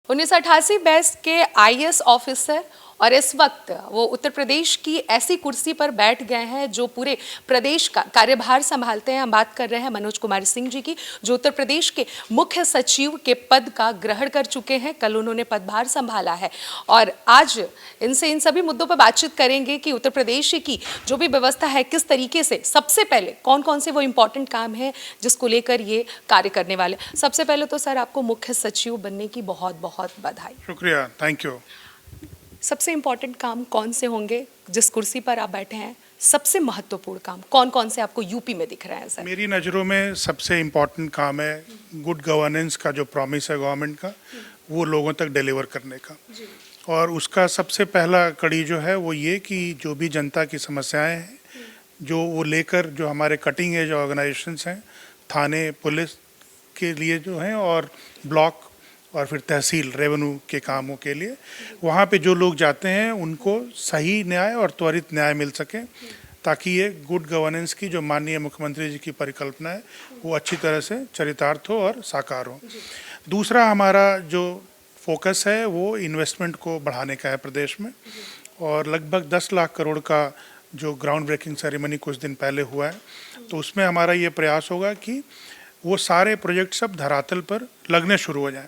1988 batch के IAS officer और इस वक्त वो उत्तर प्रदेश की ऐसी कुर्सी पर बैठ गए हैं जो पूरे प्रदेश का कार्यभार संभालते हैं। हम बात कर रहे हैं मनोज कुमार सिंह जी की, जो उत्तर प्रदेश के मुख्य सचिव के पद का ग्रहण कर चुके हैं। कल उन्होंने पदभार संभाला है और आज इनसे इन सभी मुद्दों पर बातचीत करेंगे कि उत्तर प्रदेश की जो भी व्यवस्था है किस तरीके से, सबसे पहले कौन कौन से वो इम्पोर्टेंट काम है जिसको लेकर ये कार्य करने वाले। सबसे पहले तो सर आपको मुख्य सचिव बनने की बहुत बहुत बधाई। शुक्रिया, थैंक यू। सबसे इम्पोर्टेंट काम कौन से होंगे जिस कुर्सी पर आप बैठे हैं? सबसे महत्वपूर्ण काम कौन कौन से आपको यूपी में दिख रहे हैं सर? मेरी नज़रों में सबसे इम्पोर्टेंट काम है गुड गवर्नेंस का जो प्रॉमिस है गवर्नमेंट का, वो लोगों तक डिलीवर करने का। और उसका सबसे पहला कड़ी जो है वो ये कि जो भी जनता की समस्याएं हैं जो वो लेकर, जो हमारे कटिंग एज ऑर्गेनाइजेशंस हैं, थाने पुलिस के लिए जो हैं और ब्लॉक और फिर तहसील रेवेन्यू के कामों के लिए वहाँ पे जो लोग जाते हैं उनको सही न्याय और त्वरित न्याय मिल सके, ताकि ये गुड गवर्नेंस की जो माननीय मुख्यमंत्री जी की परिकल्पना है वो अच्छी तरह से चरितार्थ हो और साकार हो। दूसरा हमारा जो फोकस है वो इन्वेस्टमेंट को बढ़ाने का है प्रदेश में, और लगभग 10 लाख करोड़ का जो ग्राउंड ब्रेकिंग सेरेमनी कुछ दिन पहले हुआ है, तो उसमें हमारा ये प्रयास होगा कि वो सारे प्रोजेक्ट सब धरातल पर लगने शुरू हो जाएं।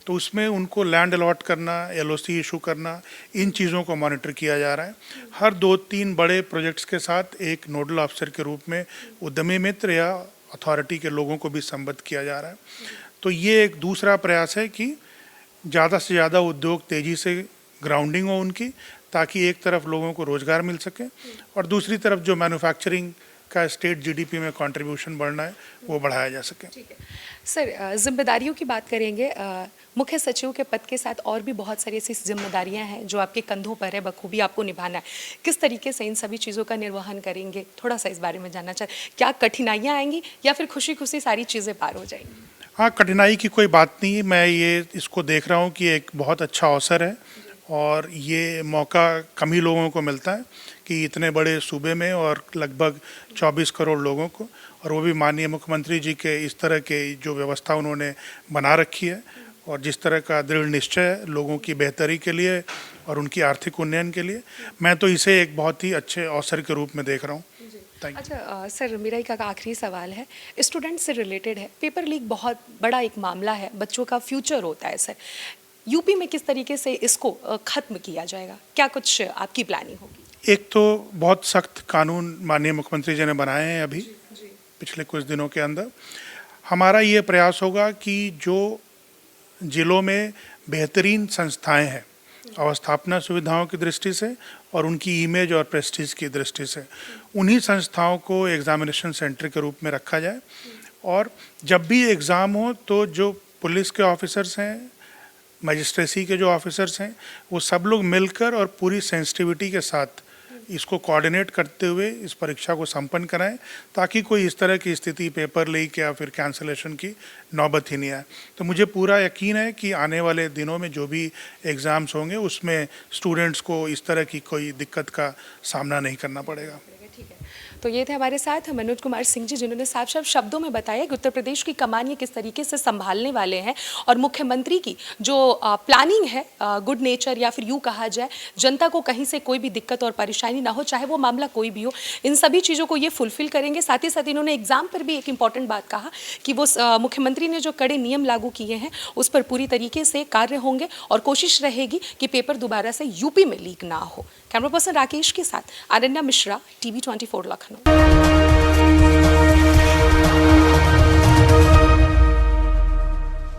तो उसमें उनको लैंड अलॉट करना, एलओसी इशू करना, इन चीज़ों को मॉनिटर किया जा रहा है। हर 2-3 बड़े प्रोजेक्ट्स के साथ एक नोडल ऑफिसर के रूप में उद्यमी मित्र या अथॉरिटी के लोगों को भी संबद्ध किया जा रहा है। तो ये एक दूसरा प्रयास है कि ज़्यादा से ज़्यादा उद्योग तेज़ी से ग्राउंडिंग हो उनकी, ताकि एक तरफ लोगों को रोज़गार मिल सके और दूसरी तरफ जो मैन्युफैक्चरिंग का स्टेट जीडीपी में कंट्रीब्यूशन बढ़ना है वो बढ़ाया जा सके। ठीक है सर, जिम्मेदारियों की बात करेंगे। मुख्य सचिव के पद के साथ और भी बहुत सारी ऐसी जिम्मेदारियां हैं जो आपके कंधों पर है, बखूबी आपको निभाना है। किस तरीके से इन सभी चीज़ों का निर्वहन करेंगे, थोड़ा सा इस बारे में जानना चाहें। क्या कठिनाइयाँ आएंगी या फिर खुशी खुशी सारी चीज़ें पार हो जाएंगी? हाँ, कठिनाई की कोई बात नहीं। मैं ये इसको देख रहा हूँ कि एक बहुत अच्छा अवसर है और ये मौका कम ही लोगों को मिलता है कि इतने बड़े सूबे में और लगभग 24 करोड़ लोगों को, और वो भी माननीय मुख्यमंत्री जी के इस तरह के जो व्यवस्था उन्होंने बना रखी है और जिस तरह का दृढ़ निश्चय है लोगों की बेहतरी के लिए और उनकी आर्थिक उन्नयन के लिए, मैं तो इसे एक बहुत ही अच्छे अवसर के रूप में देख रहा हूँ। अच्छा सर, मेरा एक आखिरी सवाल है, स्टूडेंट से रिलेटेड है। पेपर लीक बहुत बड़ा एक मामला है, बच्चों का फ्यूचर होता है सर। यूपी में किस तरीके से इसको खत्म किया जाएगा, क्या कुछ आपकी प्लानिंग होगी? एक तो बहुत सख्त कानून माननीय मुख्यमंत्री जी ने बनाए हैं अभी पिछले कुछ दिनों के अंदर। हमारा ये प्रयास होगा कि जो जिलों में बेहतरीन संस्थाएं हैं अवस्थापना सुविधाओं की दृष्टि से और उनकी इमेज और प्रेस्टीज की दृष्टि से, उन्हीं संस्थाओं को एग्जामिनेशन सेंटर के रूप में रखा जाए। और जब भी एग्ज़ाम हो तो जो पुलिस के ऑफिसर्स हैं, मजिस्ट्रेसी के जो ऑफिसर्स हैं, वो सब लोग मिलकर और पूरी सेंसिटिविटी के साथ इसको कोऑर्डिनेट करते हुए इस परीक्षा को संपन्न कराएं, ताकि कोई इस तरह की स्थिति पेपर लीक या फिर कैंसलेशन की नौबत ही नहीं आए। तो मुझे पूरा यकीन है कि आने वाले दिनों में जो भी एग्ज़ाम्स होंगे उसमें स्टूडेंट्स को इस तरह की कोई दिक्कत का सामना नहीं करना पड़ेगा। तो ये थे हमारे साथ मनोज कुमार सिंह जी, जिन्होंने साफ साफ शब्दों में बताया कि उत्तर प्रदेश की कमान ये किस तरीके से संभालने वाले हैं और मुख्यमंत्री की जो प्लानिंग है, गुड नेचर या फिर यूँ कहा जाए, जनता को कहीं से कोई भी दिक्कत और परेशानी ना हो, चाहे वो मामला कोई भी हो, इन सभी चीज़ों को ये फुलफिल करेंगे। साथ ही साथ इन्होंने एग्जाम पर भी एक इंपॉर्टेंट बात कहा कि वो मुख्यमंत्री ने जो कड़े नियम लागू किए हैं उस पर पूरी तरीके से कार्य होंगे और कोशिश रहेगी कि पेपर दोबारा से यूपी में लीक ना हो। कैमरा पर्सन राकेश के साथ अनन्या मिश्रा, TV 24 लखनऊ।